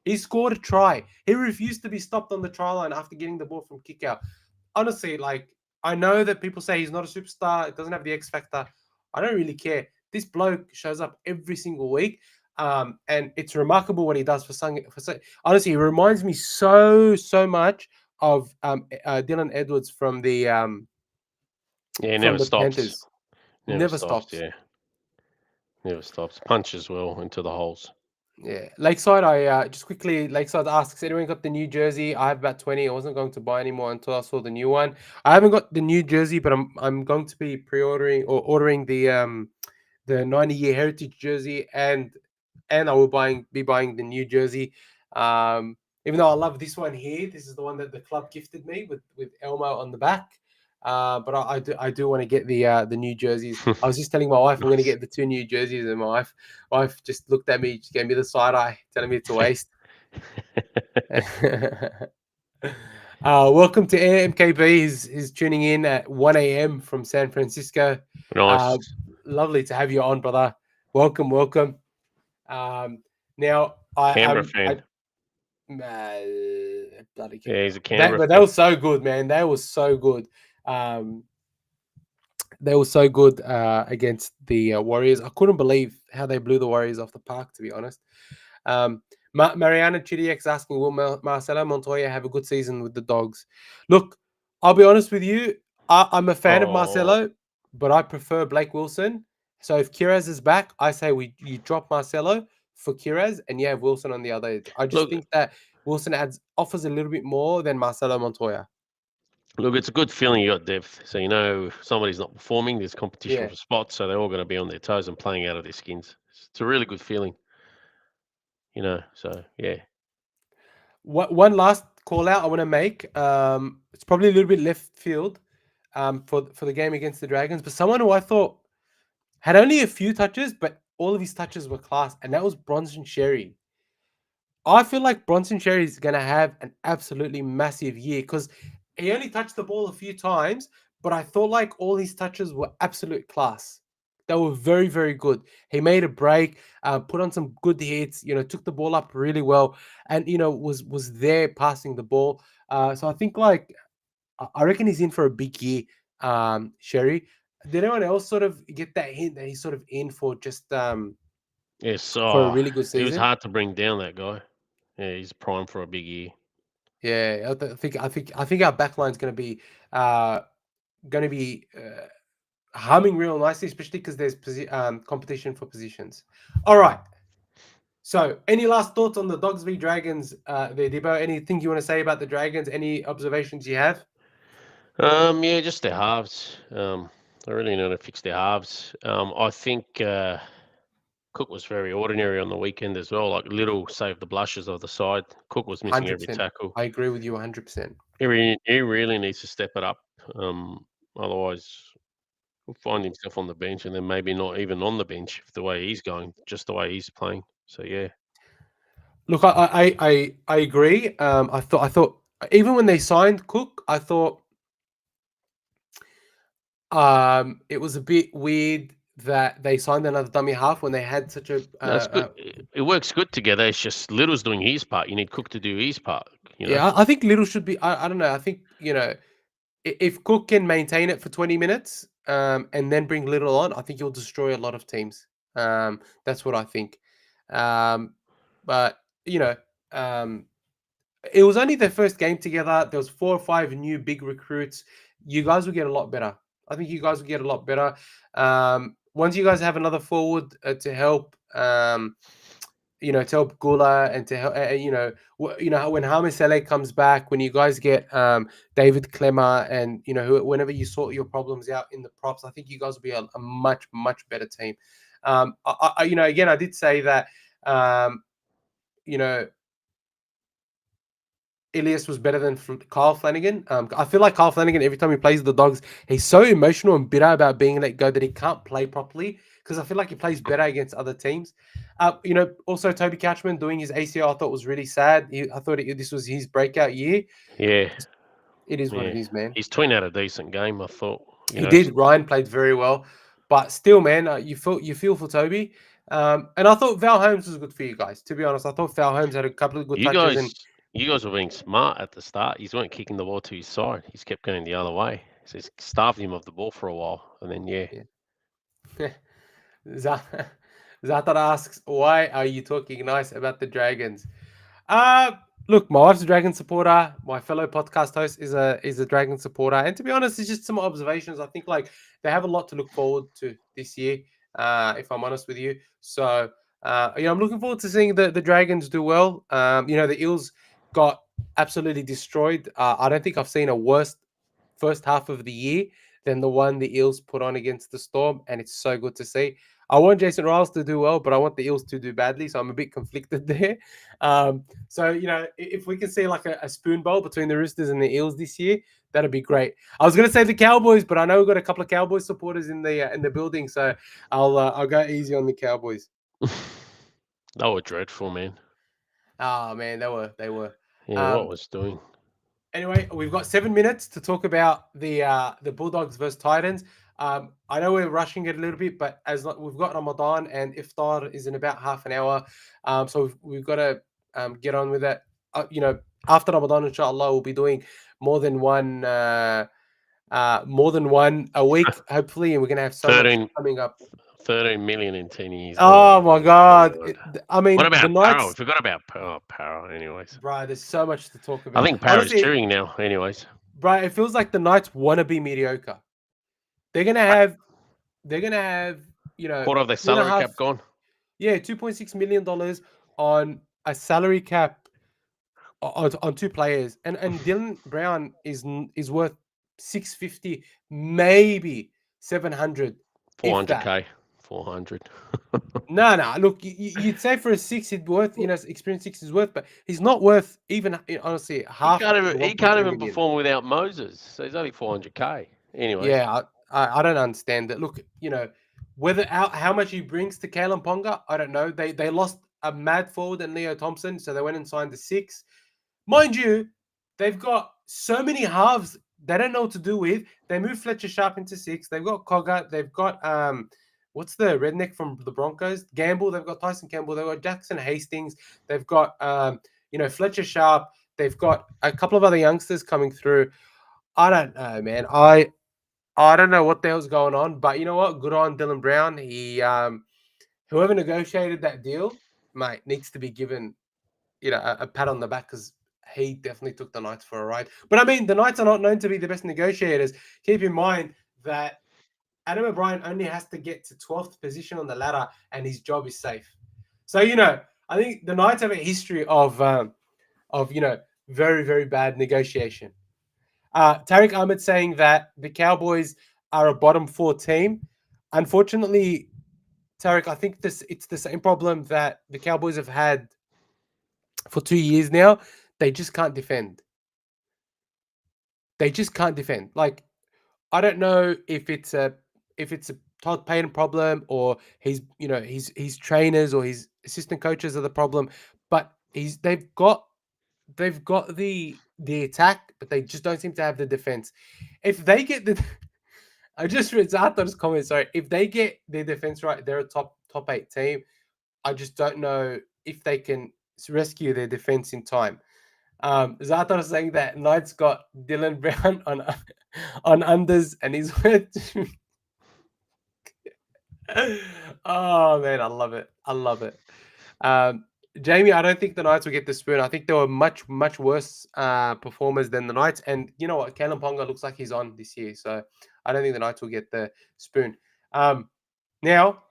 He scored a try. He refused to be stopped on the try line after getting the ball from kick out. Honestly, like I know that people say he's not a superstar, it doesn't have the X factor. I don't really care. This bloke shows up every single week. And it's remarkable what he does for some. Honestly, he reminds me so much of Dylan Edwards Yeah, from never the stops. Panthers. Never Never stops. stops. Yeah, never stops. Punches well into the holes. Yeah, Lakeside. I just quickly Lakeside asks, anyone got the new jersey? I have about 20. I wasn't going to buy anymore until I saw the new one. I haven't got the new jersey, but I'm going to be pre-ordering or ordering the 90-year heritage jersey, and I will be buying the new jersey. Even though I love this one here, this is the one that the club gifted me with Elmo on the back. But I do want to get the new jerseys. I was just telling my wife I'm going to Nice. get the two new jerseys, and my wife just looked at me, just gave me the side eye, telling me it's a waste. Welcome to MKB. He's tuning in at 1 a.m. from San Francisco. Nice. Uh, Lovely to have you on, brother. Welcome, welcome. Um, Now Canberra I fan. bloody Yeah, he's Canberra. a Canberra But they fan. were so good, man. They were so good. Um, they were so good against the Warriors. I couldn't believe how they blew the Warriors off the park, to be honest. Um, Mariana Chidiek's asking, will Marcelo Montoya have a good season with the Dogs? Look, I'll be honest with you. I'm a fan of Oh, Marcelo, but I prefer Blake Wilson. So if Kiraz is back, I say you drop Marcelo for Kiraz and you have Wilson on the other edge. I just look, think that Wilson offers a little bit more than Marcelo Montoya. look. It's a good feeling you got depth. So you know if somebody's not performing. There's competition Yeah. for spots, so they're all going to be on their toes and playing out of their skins. It's a really good feeling, you know. So yeah. One last call out I want to make. It's probably a little bit left field for the game against the Dragons, but someone who I thought had only a few touches, but all of his touches were class, and that was Bronson Sherry. I feel like Bronson Sherry is going to have an absolutely massive year because he only touched the ball a few times, but I thought like all his touches were absolute class. They were very good. He made a break, put on some good hits. Took the ball up really well, and was there passing the ball. So I think like I reckon he's in for a big year, Sherry. Did anyone else sort of get that hint that he's sort of in for just Yes. for a Oh, really good it was season? hard to bring down that guy. Yeah, he's primed for a big year. Yeah, I think our backline's uh going to be humming real nicely, especially because there's competition for positions. All right. So, any last thoughts on the Dogs v Dragons? There, Debo. Anything you want to say about the Dragons? Any observations you have? Yeah, just their halves. I really need to fix their halves. I think Cook was very ordinary on the weekend as well. Like Little saved the blushes of the side. Cook was missing every 100%. tackle. I agree with you 100%. He really needs to step it up. Um, Otherwise, he'll find himself on the bench, and then maybe not even on the bench if the way he's going, just the way he's playing. So yeah, Look, I agree. I thought even when they signed Cook, I thought it was a bit weird that they signed another dummy half when they had such a no, it's good. It works good together. It's just Little's doing his part. You need Cook to do his part. You know. yeah. I think Little should be. I don't know. I think if Cook can maintain it for 20 minutes and then bring Little on, I think he'll destroy a lot of teams. That's what I think. Um, but you know, um, it was only their first game together. There was 4 or 5 new big recruits. You guys will get a lot better. I think you guys will get a lot better. Once you guys have another forward to help, to help Gula and to help, when Hamasele comes back, when you guys get David Clemmer and whenever you sort your problems out in the props, I think you guys will be a much better team. Again, I did say that um, you know Ilias was better than Kyle Flanagan. I feel like Kyle Flanagan, every time he plays the Dogs, he's so emotional and bitter about being let go that he can't play properly because I feel like he plays better against other teams. Also Toby Couchman doing his ACL, I thought was really sad. I thought this was his breakout year. Yeah, It is what it yeah. is, man. He's tween out a decent game. I thought. You He know. did. Ryan played very well, but still, man, you feel for Toby. And I thought Val Holmes was good for you guys. To be honest, I thought Val Holmes had a couple of good You touches, guys, and you guys were being smart at the start. He's weren't kicking the ball to his side. He's kept going the other way. So he's starved him of the ball for a while, and then yeah, Yeah. Z- Zatar asks, why are you talking nice about the Dragons? Uh Look, my wife's a Dragon supporter. My fellow podcast host is a Dragon supporter, and to be honest, it's just some observations. I think like they have a lot to look forward to this year. If I'm honest with you, so I'm looking forward to seeing the Dragons do well. The Eels got absolutely destroyed. I don't think I've seen a worse first half of the year than the one the Eels put on against the Storm, and it's so good to see. I want Jason Riles to do well, but I want the Eels to do badly, so I'm a bit conflicted there. So if we can see like a spoon bowl between the Roosters and the Eels this year, that'd be great. I was going to say the Cowboys, but I know we've got a couple of Cowboys supporters in the building, so I'll go easy on the Cowboys. they were dreadful, man. Oh man, they were. Yeah, what Um, was doing? Anyway, we've got 7 minutes to talk about the Bulldogs versus Titans. I know we're rushing it a little bit, but we've got Ramadan and Iftar is in about half an hour, so we've got to get on with it. After Ramadan, inshallah, we'll be doing more than one, more than one a week, hopefully, and we're gonna have so much 13, coming up. 13 million in 10 years. Oh Oh my my God! god! I What mean, the about Para? We Knights, forgot about Para. Anyways, bro. There's so much to talk I about. think Para's Honestly, touring now. Anyways, bro, it feels like the Knights want to be mediocre. They're gonna Right. have they're gonna have Quarter of their two and a salary half cap gone. $2.6 million on a salary cap on two players, and Dylan Brown is worth 650, maybe 700, if that. 400k. 400. No, no. Look, you'd say for a six, he'd worth experience six is worth, but he's not worth even honestly He half can't the even he can't 1.3 even million. perform without Moses. So he's only 400k. Anyways, Yeah, I don't understand that. Look, whether how much he brings to Kalen Ponga, I don't know. They lost a mad forward and Leo Thompson, so they went and signed the six. Mind you, they've got so many halves they don't know what to do with. They moved Fletcher Sharp into six. They've got Cogger. They've got what's the redneck from the Broncos? Gamble. They've got Tyson Campbell. They've got Jackson Hastings. They've got Fletcher Sharp. They've got a couple of other youngsters coming through. I don't know, man. I don't know what the hell's going on, but you know what? Good on Dylan Brown. He whoever negotiated that deal, mate, needs to be given a pat on the back because he definitely took the Knights for a ride. But I mean, the Knights are not known to be the best negotiators. Keep in mind that Adam O'Brien only has to get to 12th position on the ladder, and his job is safe. So I think the Knights have a history of very very bad negotiation. Tariq Ahmed saying that the Cowboys are a bottom four team. Unfortunately, Tariq, I think it's the same problem that the Cowboys have had for 2 years now. They just can't defend. They just can't defend. Like I don't know if it's a Todd Payton problem or his trainers or his assistant coaches are the problem, but they've got the attack, but they just don't seem to have the defense. If they get the I just read Zatar's comment. Sorry, if they get their defense right, they're a top eight team. I just don't know if they can rescue their defense in time. Zatar saying that Knights got Dylan Brown on unders and he's worth. Oh man, I love it. I love it. Um, Jamie, I don't think the Knights will get the spoon. I think they were much, much worse performers than the Knights. And you know what? Kalen Ponga looks like he's on this year. So I don't think the Knights will get the spoon. Now,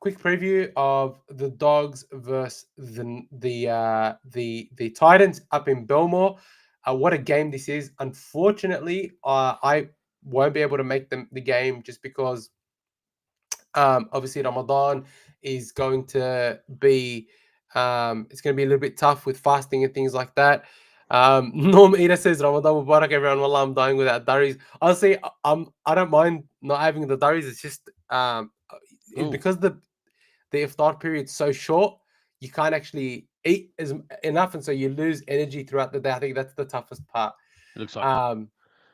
quick preview of the Dogs versus the Titans up in Belmore. What a game this is. Unfortunately, I won't be able to make the game just because obviously, Ramadan is going to be it's going to be a little bit tough with fasting and things like that. Norm Ida says Ramadan Mubarak, everyone. Wallah, I'm dying without durries. Honestly, I don't mind not having the durries. It's just ooh, because the iftar period's so short, you can't actually eat enough, and so you lose energy throughout the day. I think that's the toughest part. looks like Um,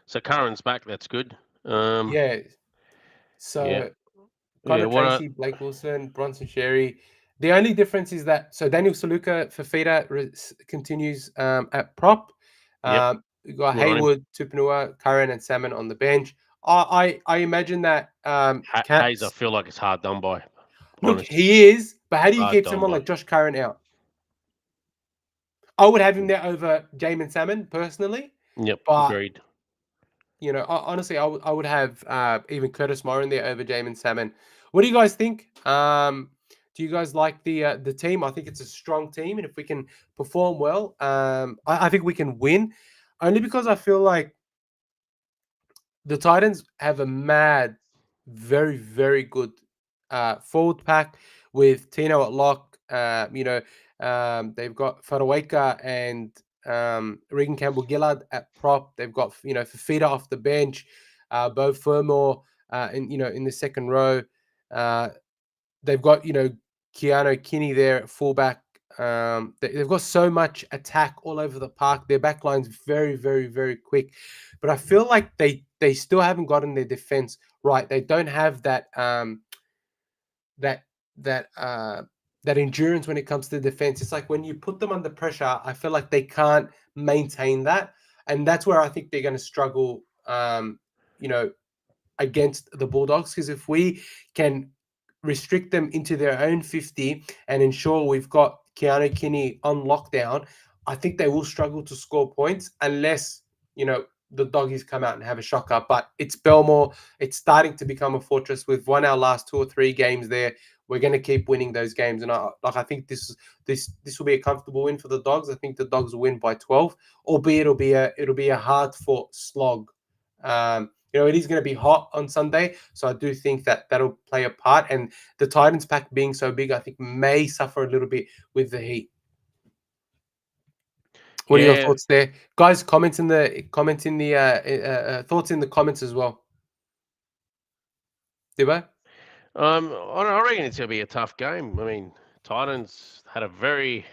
so. Curran's back. That's good. Um, yeah. yeah, So yeah. Connor What? Tracy, Blake Wilson, Bronson Sherry. The only difference is that Daniel Saluka for Fida continues at prop. Yep. We got Good on him. Haywood, Tupanua, Curran, and Salmon on the bench. I imagine that Hayes, I feel like it's hard done by. look, Honest, he is, but how do you hard keep done someone by. like Josh Curran out? I would have him there over Jamin Salmon personally, Yep, but agreed. honestly, I would have even Curtis Moore in there over Jamin Salmon. What do you guys think? Do you guys like the team? I think it's a strong team, and if we can perform well, I think we can win. Only because I feel like the Titans have a mad, very, very good forward pack with Tino at lock. They've got Faraweka and Regan Campbell Gillard at prop. They've got Fafita off the bench, Bo Fermor in the second row. Uh, they've got Keanu Kinney there at fullback. They've got so much attack all over the park. Their back line's very, very, very quick, but I feel like they still haven't gotten their defense right. They don't have that that that endurance when it comes to defense. It's like when you put them under pressure, I feel like they can't maintain that, and that's where I think they're going to struggle. You know, against the Bulldogs because if we can restrict them into their own 50 and ensure we've got Keanu Kinney on lockdown, I think they will struggle to score points unless, the doggies come out and have a shocker. But it's Belmore. It's starting to become a fortress. We've won our last 2 or 3 games there. We're going to keep winning those games, and I think this will be a comfortable win for the Dogs. I think the Dogs will win by 12, albeit it'll be a hard fought slog. It is going to be hot on Sunday, so I do think that that'll play a part. And the Titans pack being so big, I think may suffer a little bit with the heat. What are your Yeah. thoughts there, guys? Comments in the thoughts in the comments as well. Dibbo? I reckon it's gonna be a tough game. I mean, Titans had a very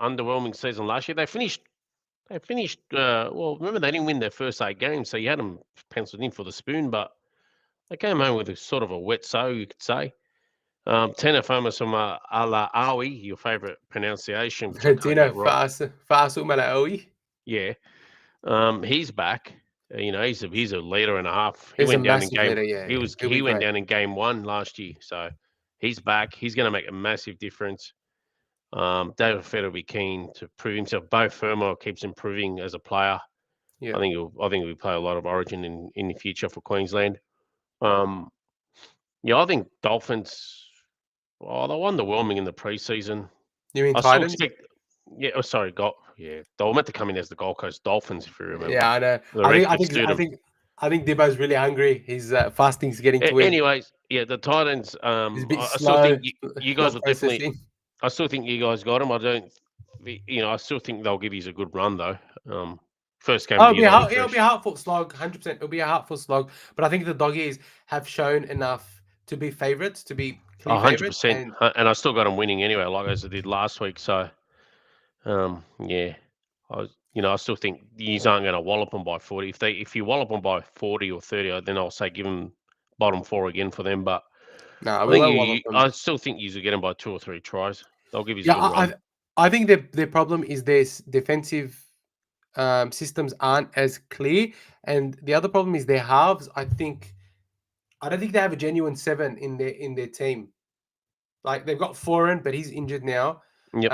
underwhelming season last year. They finished. They finished. Well, remember they didn't win their first 8 games, so you had them penciled in for the spoon. But they came home with a sort of a wet sow, you could say. Tena famous from Ala Awi, your favourite pronunciation, which I can't Tino get right. Fasu Malawi Yeah, he's back. He's a leader and a half. He is a went down in massive game. leader. Yeah, He yeah, was he'll be he went great. down in game 1 last year, so he's back. He's going to make a massive difference. David Fett will be keen to prove himself. Bo Fermor keeps improving as a player. Yeah, I think he'll play a lot of Origin in the future for Queensland. Um, yeah, I think Dolphins. Oh, they won the Wilming in the preseason. you mean I still Titans? expect. Yeah, oh, sorry, yeah, they were meant to come in as the Gold Coast Dolphins, if you remember. Yeah, I know. The I think I Redcoats think sued I them. think I think Dibbo's really hungry. His fasting's getting to him. Anyways, yeah, the Titans. He's a bit I still slow, think you guys not will definitely. processing. I still think you guys got them. I don't. I still think they'll give you a good run though. First game Oh, of the year, they'll be it'll be fresh. a heartful slog, 100%. It'll be a heartful slog. But I think the doggies have shown enough to be favourites, to be clear hundred favourites. percent. And And I still got them winning anyway, like as I did last week. So, yeah, I still think you aren't going to wallop them by 40. If you wallop them by 40 or 30, then I'll say give them bottom 4 again for them. But no, I we think won't wallop I them. still think you will get them by 2 or 3 tries. They'll give you a Yeah, good run. I think their problem is their defensive systems aren't as clear. And the other problem is their halves. I don't think they have a genuine seven in their team. Like they've got Foreign, but he's injured now. Yep.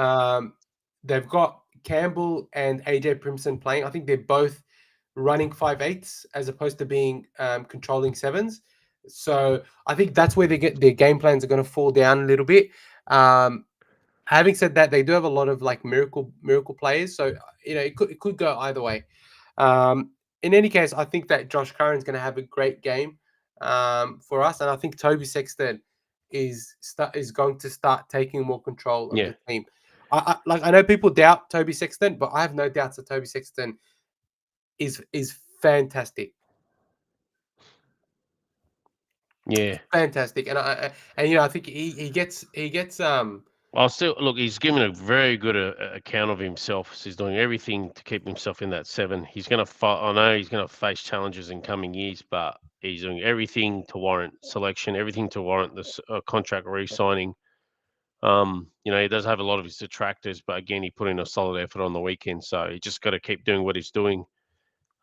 They've got Campbell and AJ Primson playing. I think they're both running 5/8s as opposed to being controlling sevens. So I think that's where they get their game plans are going to fall down a little bit. Um, Having said that, they do have a lot of like miracle players, so it could go either way. Um, in any case, I think that Josh Curran's going to have a great game for us, and I think Toby Sexton is going to start taking more control of Yeah. the team. I know people doubt Toby Sexton, but I have no doubts that Toby Sexton is fantastic, Yeah. fantastic, and I think he gets. I'll still look. He's given a very good account of himself. So he's doing everything to keep himself in that 7. He's going to fight. I know he's going to face challenges in coming years, but he's doing everything to warrant selection, everything to warrant this contract re-signing. He does have a lot of his detractors, but again, he put in a solid effort on the weekend. So he just got to keep doing what he's doing.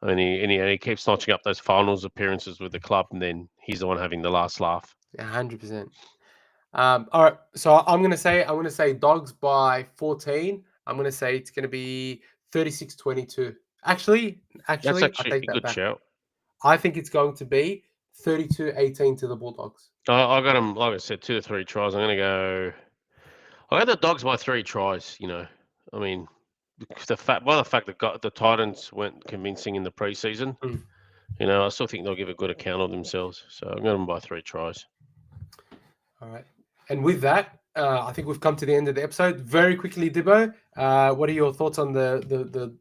And he keeps notching up those finals appearances with the club, and then he's the one having the last laugh. 100%. All right, so I'm gonna say Dogs by 14. I'm gonna say it's gonna be 36-22. Actually, That's I actually take a that good back. shout. I think it's going to be 32-18 to the Bulldogs. I got him, like I said, 2 to 3 tries. I'm going to go. I got the Dogs by 3 tries. I mean, the fact that the Titans weren't convincing in the preseason, Mm. I still think they'll give a good account of themselves. So I'm going them by 3 tries. All right, and with that, I think we've come to the end of the episode. Very quickly, Dibbo, what are your thoughts on the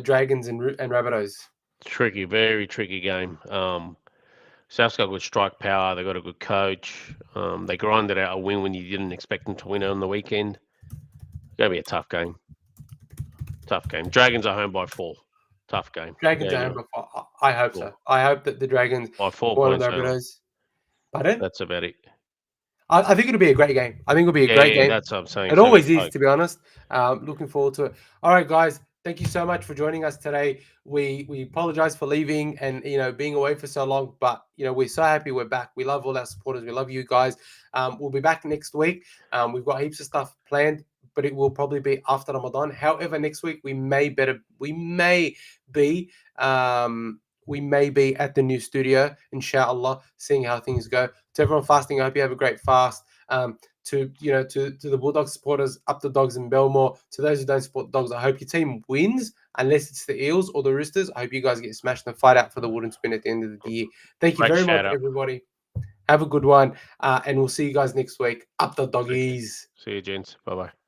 Dragons and Rabbitohs? Tricky, very tricky game. South's got good strike power. They got a good coach. They grinded out a win when you didn't expect them to win on the weekend. Going to be a tough game. Tough game. Dragons are home by 4. Tough game. Dragons Yeah, are home before. I hope four. so. I hope that the Dragons By 4 go on the points only. Rabbitohs. Pardon? That's about it. I think it'll be a great game. I think it'll be a great Yeah, game. that's what I'm saying. It It's going to be always is, close. to be honest. Looking forward to it. All right, guys. Thank you so much for joining us today. We apologize for leaving and being away for so long, but we're so happy we're back. We love all our supporters. We love you guys. We'll be back next week. We've got heaps of stuff planned, but it will probably be after Ramadan. However, next week we may be at the new studio, inshallah, seeing how things go. To everyone fasting, I hope you have a great fast. To the Bulldogs supporters, up the Dogs in Belmore. To those who don't support Dogs, I hope your team wins, unless it's the Eels or the Roosters. I hope you guys get smashed and fight out for the wooden spoon at the end of the year. Thank you Great very much, shout out. everybody. Have a good one, and we'll see you guys next week. Up the Doggies. See you, gents. Bye bye.